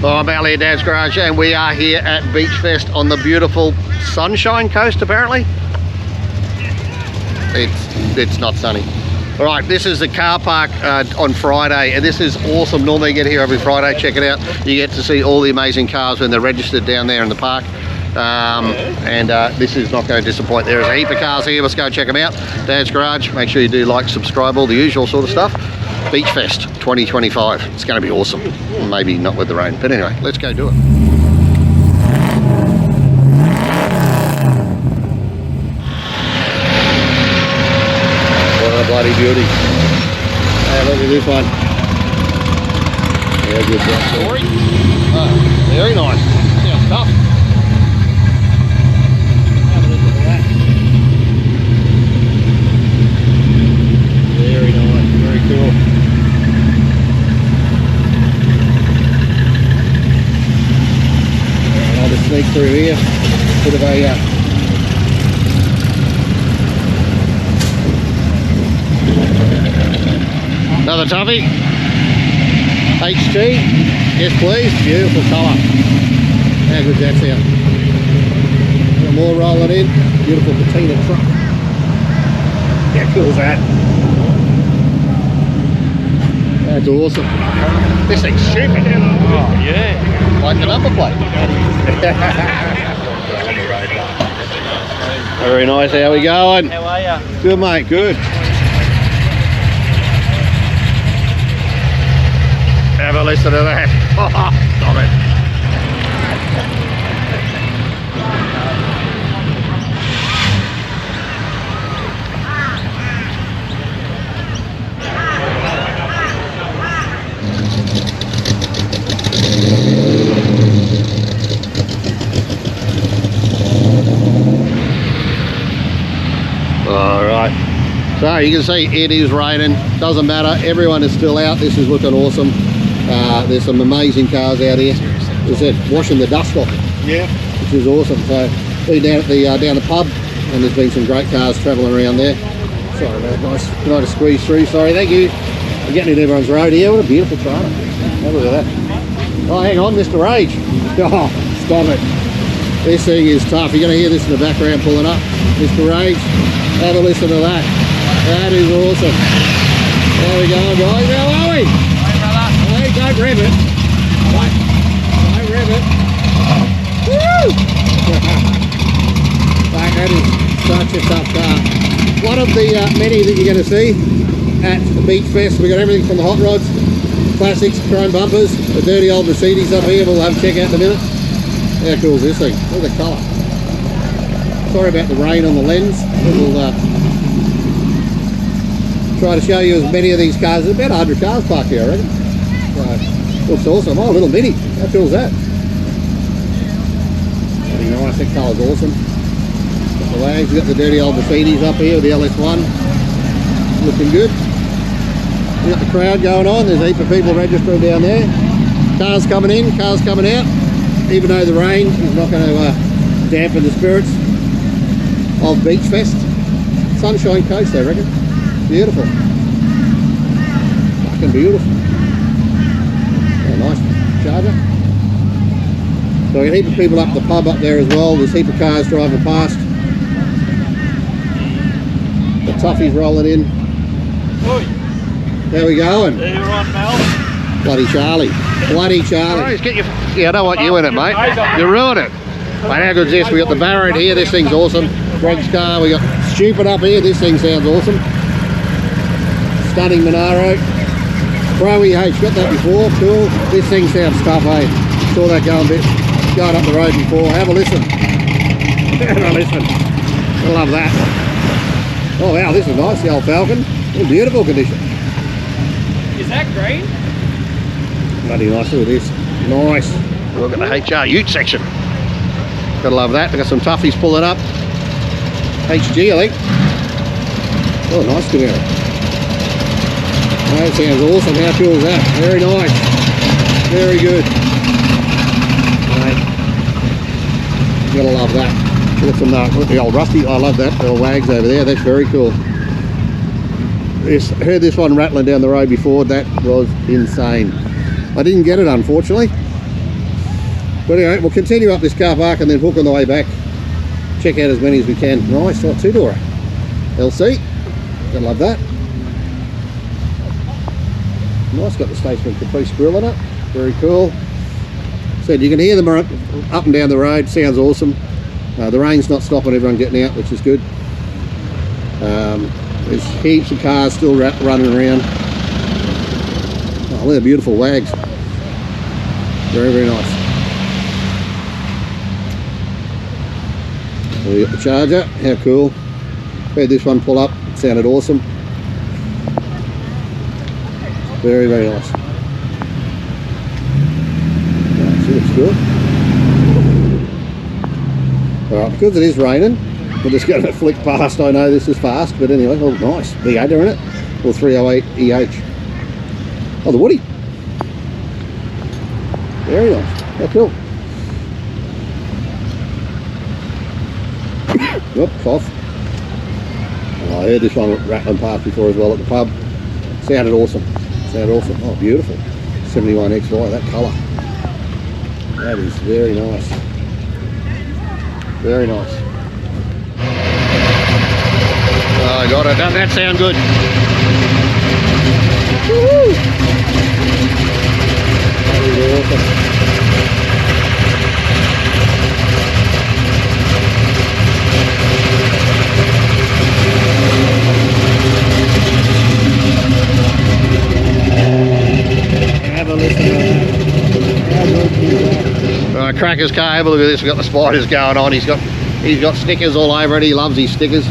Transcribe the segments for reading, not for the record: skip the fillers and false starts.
Well, I'm out here, Dad's Garage, and we are here at Beachfest on the beautiful Sunshine Coast, apparently. It's not sunny. All right, this is the car park on Friday, and this is awesome. Normally you get here every Friday, check it out. You get to see all the amazing cars when they're registered down there in the park. This is not going to disappoint. There's a heap of cars here. Let's go and check them out. Dad's Garage. Make sure you do like, subscribe, all the usual sort of stuff. Beachfest 2025. It's going to be awesome. Maybe not with the rain, but anyway, let's go do it. What a bloody beauty. Hey, look at this one. Yeah, good job. Oh, very nice. Sounds tough. Very nice, very cool. And I'll just sneak through here. Bit of a another toughie. HT. Yes please. Beautiful colour. How good that sound. Got more rolling in. Beautiful patina truck. How cool is that? That's awesome. This thing's stupid. Oh yeah. Like the number plate. Very nice. How we going? How are you? Good mate, good. Have a listen to that. Stop it. Alright, so you can see it is raining, doesn't matter, everyone is still out. This is looking awesome. There's some amazing cars out here. As I said, washing the dust off, yeah, which is awesome. So been down at the down the pub, and there's been some great cars travelling around there. Sorry about nice, trying to squeeze through. Sorry, thank you. I'm getting in everyone's road here. What a beautiful trailer. Have a look at that. Oh, hang on, Mr. Rage. Oh, stop it. This thing is tough. You're going to hear this in the background pulling up. Mr. Rage, have a listen to that. That is awesome. There we go, guys. How are we? Hey, don't rev it. Don't rev it. Woo! That is such a tough car. One of the many that you're going to see at the Beachfest. We've got everything from the hot rods, classics, chrome bumpers, the dirty old Mercedes up here. We'll have a check out in a minute. How cool is this thing? Look at the colour. Sorry about the rain on the lens. We'll try to show you as many of these cars. There's about 100 cars parked here, I reckon. So, looks awesome. Oh, a little Mini. How cool is that? Pretty nice. That colour's awesome. Got the wags. We've got the dirty old Mercedes up here with the LS1. Looking good. We've got the crowd going on. There's a heap of people registering down there. Cars coming in, cars coming out. Even though the rain is not going to dampen the spirits of Beachfest. Sunshine Coast, I reckon. Beautiful. Fucking beautiful. Oh, nice charger. So we got a heap of people up the pub up there as well. There's a heap of cars driving past. The toughies rolling in. Oi. How we going? There you right, Mel. Bloody Charlie. Bloody Charlie. Right, get your... Yeah, I don't want you in it, mate. You ruin it. Mate, how good is this? We got the Barrett here. This thing's awesome. Greg's car. We got Stupid up here. This thing sounds awesome. Stunning Monaro. Pro EH, got that before. Cool. This thing sounds tough, eh? Saw that going up the road before. Have a listen. Have a listen. I love that. Oh wow, this is nice. The old Falcon. In beautiful condition. Is that green? Bloody nice. Look at this. Nice. Look at the HR Ute section. Gotta love that. They got some toughies pulling up. HG, I think. Oh, nice to hear. That sounds awesome. How cool is that? Very nice. Very good. Right. Gotta love that. Look at the old Rusty. I love that. The old Wags over there. That's very cool. Heard this one rattling down the road before. That was insane. I didn't get it, unfortunately. But anyway, we'll continue up this car park and then hook on the way back. Check out as many as we can. Nice, like two-door LC. Gotta love that. Nice, got the Statesman Caprice grill in it. Very cool. Said you can hear them up and down the road. Sounds awesome. The rain's not stopping everyone getting out, which is good. There's heaps of cars still running around. Oh, they're beautiful wags. Very, very nice. We got the Charger. How cool. Had this one pull up. It sounded awesome. Very, very nice. Nice, looks good. Alright, because it is raining, we're just going to flick past. I know this is fast, but anyway, oh nice. V8 in it. Or 308 EH. Oh, the Woody. Very nice. How cool. Whoop, cough. Oh, I heard this one rattling past before as well at the pub. Sounded awesome. Sounded awesome. Oh, beautiful. 71XY, that colour. That is very nice. Very nice. Oh, got it. Doesn't that sound good? Woo-hoo! That is awesome. Have a listen to that. Cracker's car, have a look at this. We've got the spiders going on. He's got stickers all over it. He loves his stickers.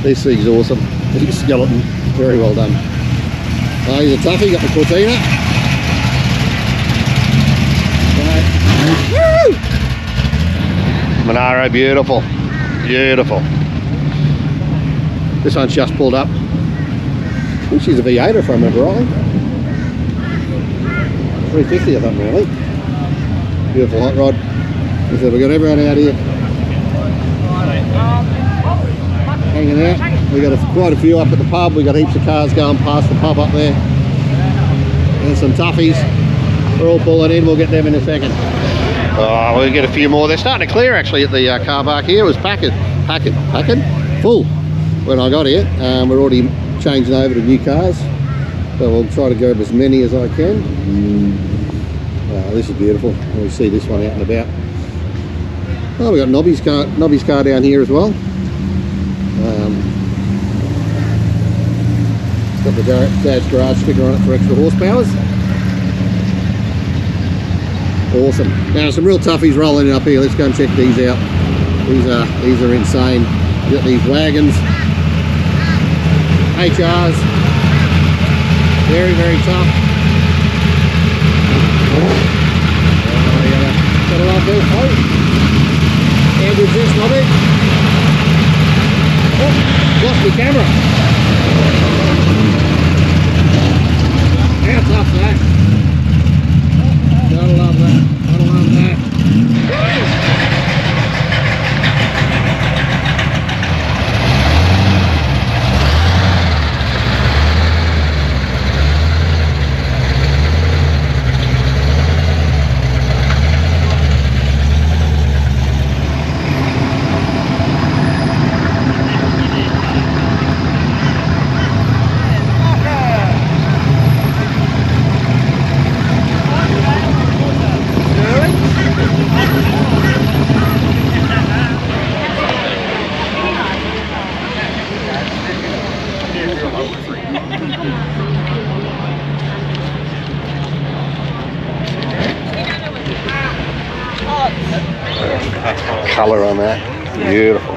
This thing's awesome. His skeleton, very well done. He's a toughie, got the Cortina. Woo! Monaro, beautiful. Beautiful. This one's just pulled up. I think she's a V8 if I remember rightly. 350 I think really. Beautiful hot rod. So we've got everyone out here hanging out. We've got quite a few up at the pub. We've got heaps of cars going past the pub up there. And some toughies. We're all pulling in. We'll get them in a second. Oh, we'll get a few more. They're starting to clear actually at the car park here. It was packing full when I got here. We're already changing over to new cars. So we'll try to grab as many as I can. This is beautiful. We see this one out and about. Oh, we've got Nobby's car down here as well. It's got the Dad's Garage sticker on it for extra horsepowers. Awesome. Now some real toughies rolling up here. Let's go and check these out. These are insane. You've got these wagons, HRs, very, very tough. Gotta love this. Oh, Andrew's this, Nobby. Oh, lost my camera. How tough's that? Gotta love that. Gotta love that. Colour on that, beautiful.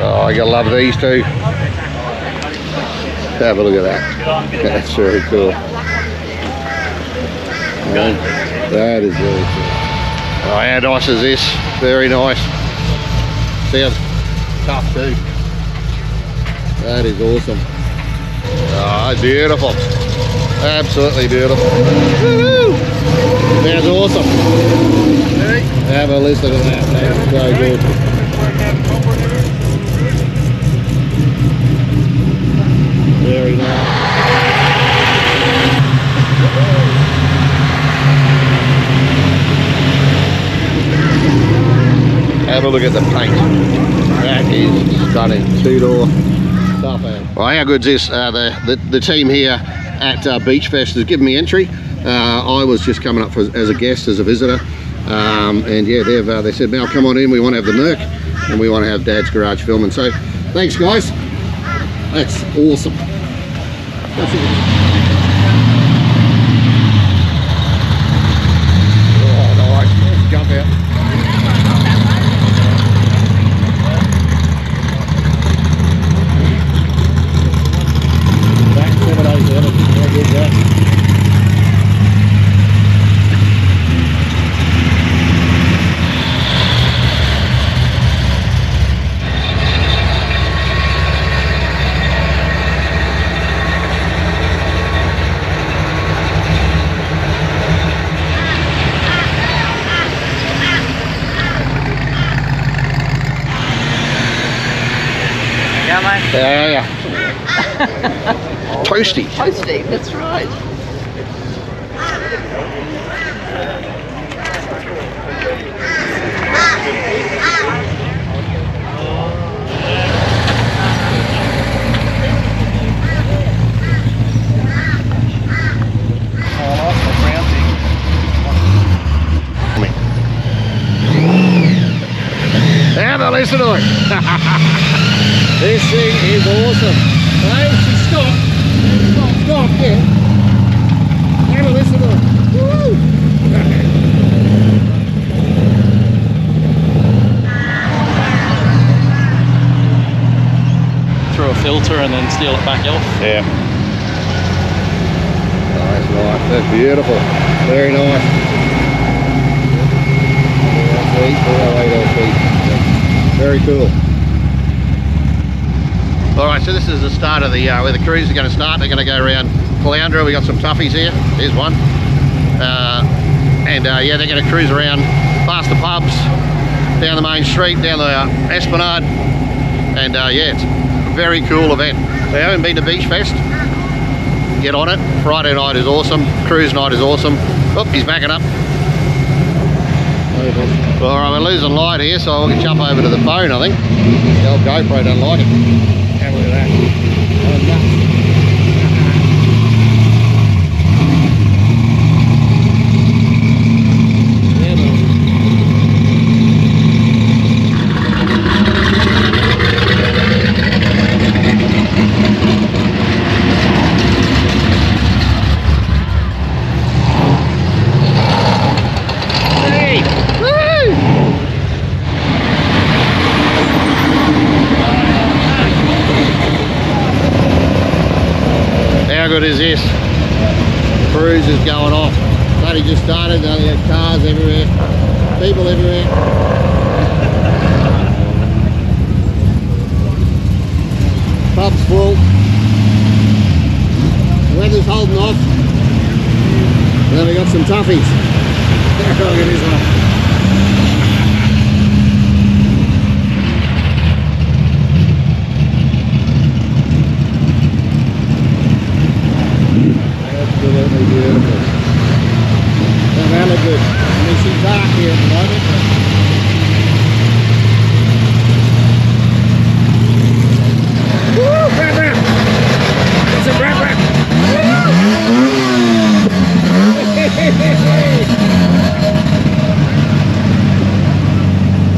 Oh, I gotta love these two. Have a look at that. That's very cool. That is very cool. Oh, how nice is this? Very nice. Sounds tough too. That is awesome. Oh, beautiful. Absolutely beautiful. Woo-hoo! Sounds awesome. Have a listen to that. That's so good. Very nice. Have a look at the paint. That is stunning. Two-door stuff. Well, how good's this? The team here at Beachfest has given me entry. I was just coming up as a guest, as a visitor, and yeah, they said, "Mal, come on in. We want to have the Merc, and we want to have Dad's Garage filming." So, thanks, guys. That's awesome. That's it. Oh, nice. Jump out. Yeah. Toasty. Toasty, that's right. Have a listen to it. This thing is awesome. Hey, stop. Stop, yeah. Have a listen to it. Woo! Through a filter and then steal it back off. Yeah. Nice. That's beautiful. Very nice. Very cool. Alright, so this is the start of the where the cruise is going to start. They're going to go around Caloundra. We got some toughies here. Here's one. Yeah, they're going to cruise around past the pubs, down the main street, down the Esplanade. And yeah, it's a very cool event. If you haven't been to Beachfest, get on it. Friday night is awesome. Cruise night is awesome. Oh, he's backing up. Alright, we're losing light here, so we can jump over to the phone, I think. The old GoPro don't like it. Have a look at that. How good is this? Cruise is going off. It's only just started, now they have cars everywhere, people everywhere. Pub's full. The weather's holding off. And then we got some toughies. Look at this one. Absolutely beautiful. They're really good. I mean, she's dark here at the moment. Woo! Brap, brap! It's a brap, brap!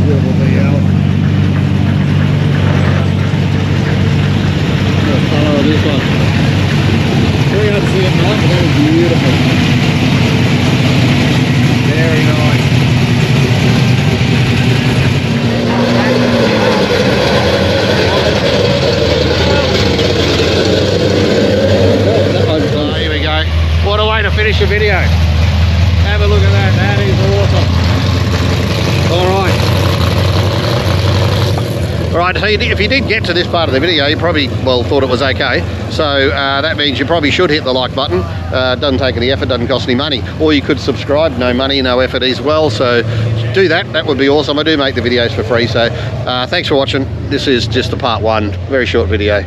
Beautiful video. Look at the colour of this one. Very hard to see at night, but that is beautiful. Very nice. Here we go. What a way to finish a video. Have a look at that. That is awesome. Alright. Alright, so if you did get to this part of the video, you probably, well, thought it was okay. So that means you probably should hit the like button. Doesn't take any effort, doesn't cost any money. Or you could subscribe, no money, no effort as well. So do that, that would be awesome. I do make the videos for free, so thanks for watching. This is just the part one, very short video.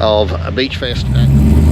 of Beachfest.